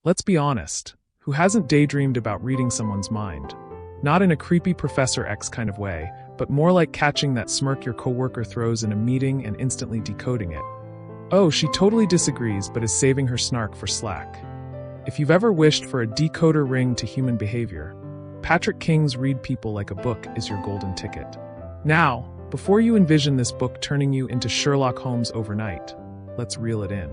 Let's be honest, who hasn't daydreamed about reading someone's mind? Not in a creepy Professor X kind of way, but more like catching that smirk your coworker throws in a meeting and instantly decoding it. Oh, she totally disagrees but is saving her snark for Slack. If you've ever wished for a decoder ring to human behavior, Patrick King's Read People Like a Book is your golden ticket. Now, before you envision this book turning you into Sherlock Holmes overnight, let's reel it in.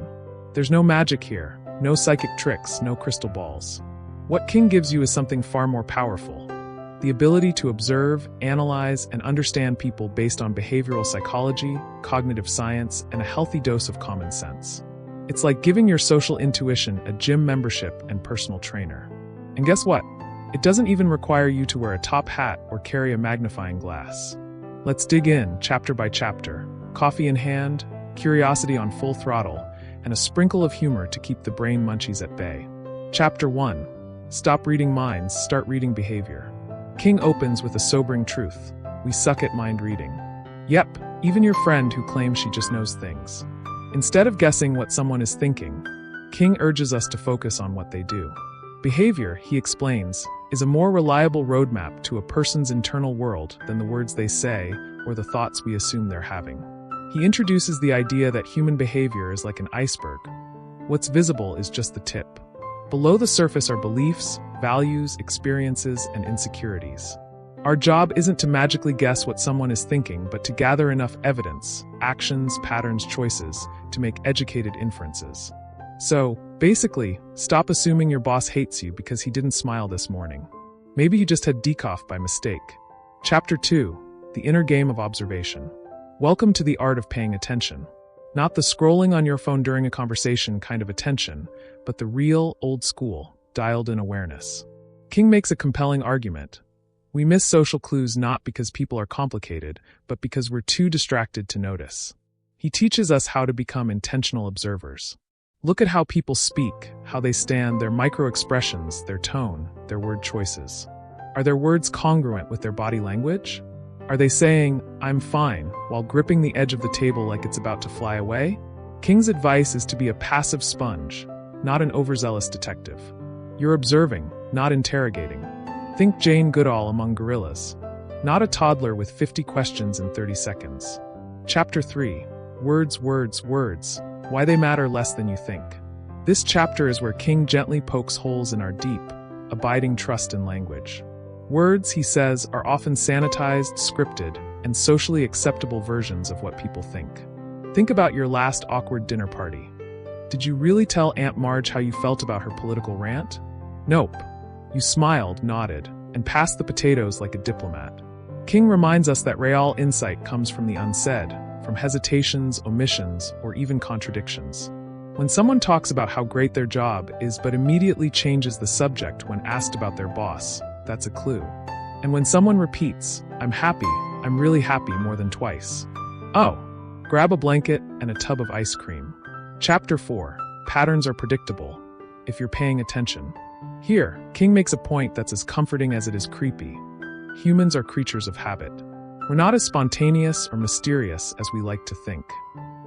There's no magic here, no psychic tricks, no crystal balls. What King gives you is something far more powerful. The ability to observe, analyze, and understand people based on behavioral psychology, cognitive science, and a healthy dose of common sense. It's like giving your social intuition a gym membership and personal trainer. And guess what? It doesn't even require you to wear a top hat or carry a magnifying glass. Let's dig in, chapter by chapter, coffee in hand, curiosity on full throttle, and a sprinkle of humor to keep the brain munchies at bay. Chapter 1. Stop reading minds, start reading behavior. King opens with a sobering truth. We suck at mind reading. Yep, even your friend who claims she just knows things. Instead of guessing what someone is thinking, King urges us to focus on what they do. Behavior, he explains, is a more reliable roadmap to a person's internal world than the words they say or the thoughts we assume they're having. He introduces the idea that human behavior is like an iceberg. What's visible is just the tip. Below the surface are beliefs, values, experiences, and insecurities. Our job isn't to magically guess what someone is thinking, but to gather enough evidence, actions, patterns, choices, to make educated inferences. So, basically, stop assuming your boss hates you because he didn't smile this morning. Maybe he just had decaf by mistake. Chapter 2. The Inner Game of Observation. Welcome to the art of paying attention. Not the scrolling on your phone during a conversation kind of attention, but the real, old-school, dialed-in awareness. King makes a compelling argument. We miss social clues not because people are complicated, but because we're too distracted to notice. He teaches us how to become intentional observers. Look at how people speak, how they stand, their microexpressions, their tone, their word choices. Are their words congruent with their body language? Are they saying, "I'm fine," while gripping the edge of the table like it's about to fly away? King's advice is to be a passive sponge, not an overzealous detective. You're observing, not interrogating. Think Jane Goodall among gorillas, not a toddler with 50 questions in 30 seconds. Chapter 3. Words, words, words. Why they matter less than you think. This chapter is where King gently pokes holes in our deep, abiding trust in language. Words, he says, are often sanitized, scripted, and socially acceptable versions of what people think. Think about your last awkward dinner party. Did you really tell Aunt Marge how you felt about her political rant? Nope. You smiled, nodded, and passed the potatoes like a diplomat. King reminds us that real insight comes from the unsaid, from hesitations, omissions, or even contradictions. When someone talks about how great their job is but immediately changes the subject when asked about their boss, that's a clue. And when someone repeats, "I'm happy, I'm really happy," more than twice. Oh, grab a blanket and a tub of ice cream. Chapter 4. Patterns are predictable, if you're paying attention. Here, King makes a point that's as comforting as it is creepy. Humans are creatures of habit. We're not as spontaneous or mysterious as we like to think.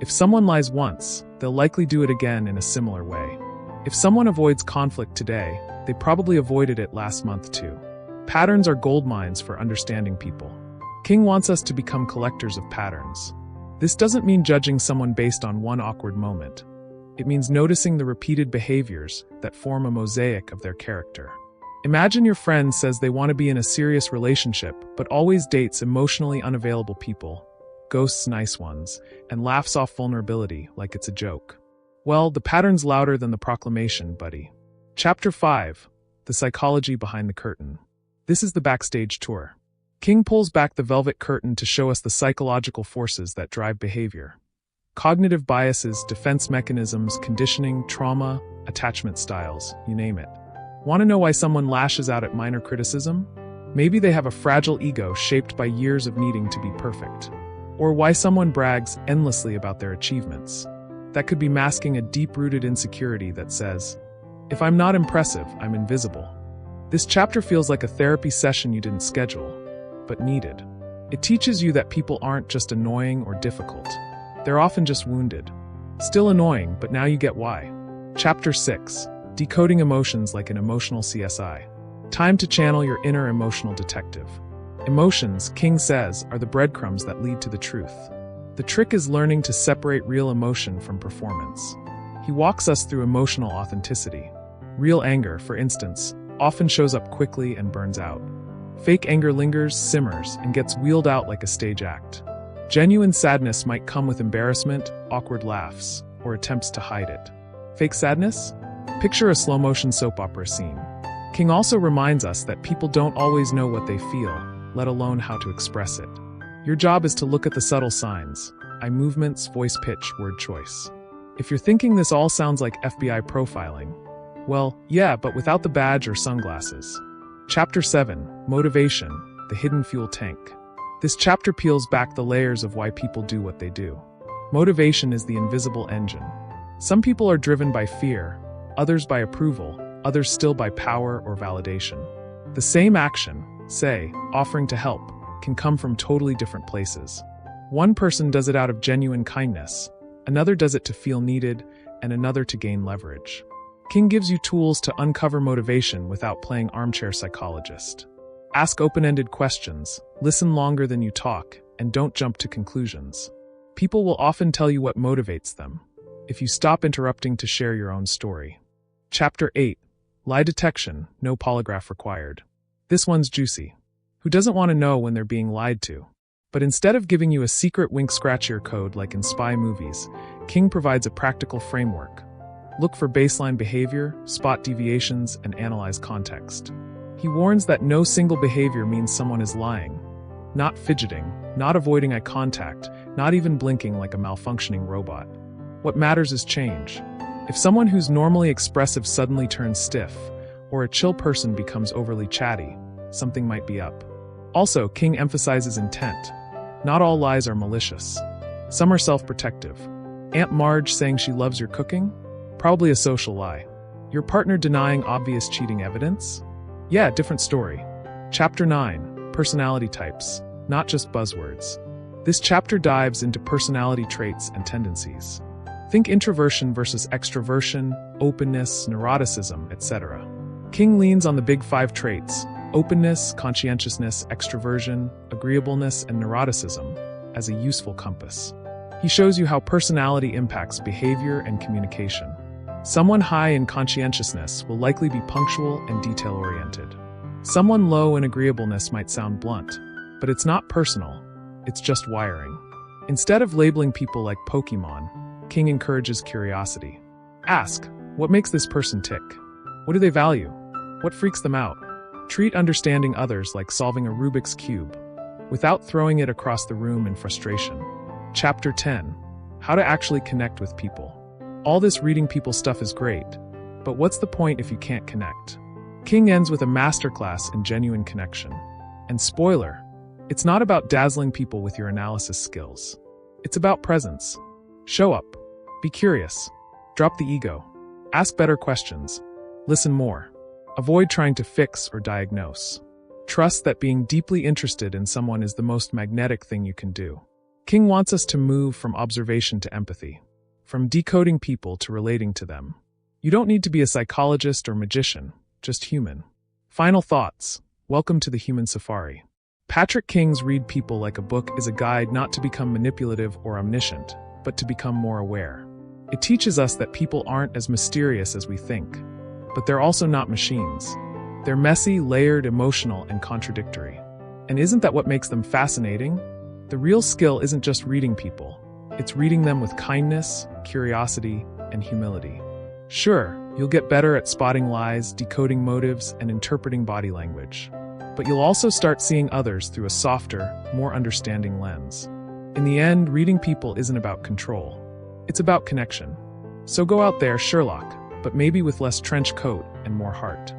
If someone lies once, they'll likely do it again in a similar way. If someone avoids conflict today, they probably avoided it last month too. Patterns are gold mines for understanding people. King wants us to become collectors of patterns. This doesn't mean judging someone based on one awkward moment. It means noticing the repeated behaviors that form a mosaic of their character. Imagine your friend says they want to be in a serious relationship, but always dates emotionally unavailable people, ghosts nice ones, and laughs off vulnerability like it's a joke. Well, the pattern's louder than the proclamation, buddy. Chapter 5. The Psychology Behind the Curtain. This is the backstage tour. King pulls back the velvet curtain to show us the psychological forces that drive behavior. Cognitive biases, defense mechanisms, conditioning, trauma, attachment styles, you name it. Want to know why someone lashes out at minor criticism? Maybe they have a fragile ego shaped by years of needing to be perfect. Or why someone brags endlessly about their achievements. That could be masking a deep-rooted insecurity that says, "If I'm not impressive, I'm invisible." This chapter feels like a therapy session you didn't schedule, but needed. It teaches you that people aren't just annoying or difficult. They're often just wounded. Still annoying, but now you get why. Chapter 6. decoding emotions like an emotional CSI. Time to channel your inner emotional detective. Emotions, King says, are the breadcrumbs that lead to the truth. The trick is learning to separate real emotion from performance. He walks us through emotional authenticity. Real anger, for instance, often shows up quickly and burns out. Fake anger lingers, simmers, and gets wheeled out like a stage act. Genuine sadness might come with embarrassment, awkward laughs, or attempts to hide it. Fake sadness? Picture a slow-motion soap opera scene. King also reminds us that people don't always know what they feel, let alone how to express it. Your job is to look at the subtle signs: eye movements, voice pitch, word choice. If you're thinking this all sounds like FBI profiling, well, yeah, but without the badge or sunglasses. Chapter 7, Motivation, the Hidden Fuel Tank. This chapter peels back the layers of why people do what they do. Motivation is the invisible engine. Some people are driven by fear, others by approval, others still by power or validation. The same action, say, offering to help, can come from totally different places. One person does it out of genuine kindness, another does it to feel needed, and another to gain leverage. King gives you tools to uncover motivation without playing armchair psychologist. Ask open-ended questions, listen longer than you talk, and don't jump to conclusions. People will often tell you what motivates them, if you stop interrupting to share your own story. Chapter 8, Lie Detection, No Polygraph Required. This one's juicy. Who doesn't want to know when they're being lied to? But instead of giving you a secret wink-scratch-ear code like in spy movies, King provides a practical framework. Look for baseline behavior, spot deviations, and analyze context. He warns that no single behavior means someone is lying. Not fidgeting, not avoiding eye contact, not even blinking like a malfunctioning robot. What matters is change. If someone who's normally expressive suddenly turns stiff, or a chill person becomes overly chatty, something might be up. Also, King emphasizes intent. Not all lies are malicious. Some are self-protective. Aunt Marge saying she loves your cooking? Probably a social lie. Your partner denying obvious cheating evidence? Yeah, different story. Chapter 9, Personality Types, Not Just Buzzwords. This chapter dives into personality traits and tendencies. Think introversion versus extroversion, openness, neuroticism, etc. King leans on the big 5 traits: openness, conscientiousness, extroversion, agreeableness, and neuroticism as a useful compass. He shows you how personality impacts behavior and communication. Someone high in conscientiousness will likely be punctual and detail-oriented. Someone low in agreeableness might sound blunt, but it's not personal, it's just wiring. Instead of labeling people like Pokemon, King encourages curiosity. Ask, what makes this person tick? What do they value? What freaks them out? Treat understanding others like solving a Rubik's Cube, without throwing it across the room in frustration. Chapter 10, How to Actually Connect with People. All this reading people stuff is great, but what's the point if you can't connect? King ends with a masterclass in genuine connection. And spoiler, it's not about dazzling people with your analysis skills. It's about presence. Show up. Be curious. Drop the ego. Ask better questions. Listen more. Avoid trying to fix or diagnose. Trust that being deeply interested in someone is the most magnetic thing you can do. King wants us to move from observation to empathy, from decoding people to relating to them. You don't need to be a psychologist or magician, just human. Final thoughts. Welcome to the human safari. Patrick King's Read People Like a Book is a guide not to become manipulative or omniscient, but to become more aware. It teaches us that people aren't as mysterious as we think, but they're also not machines. They're messy, layered, emotional, and contradictory. And isn't that what makes them fascinating? The real skill isn't just reading people. It's reading them with kindness, curiosity, and humility. Sure, you'll get better at spotting lies, decoding motives, and interpreting body language. But you'll also start seeing others through a softer, more understanding lens. In the end, reading people isn't about control. It's about connection. So go out there, Sherlock, but maybe with less trench coat and more heart.